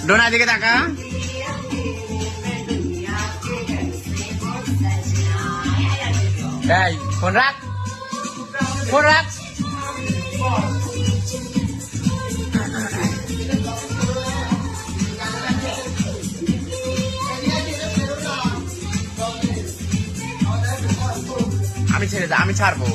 ডোনা দিকে তাকা। এই ফোন রাখ, ফোন রাখ। আমি ছেড়ে দে, আমি ছাড়বো।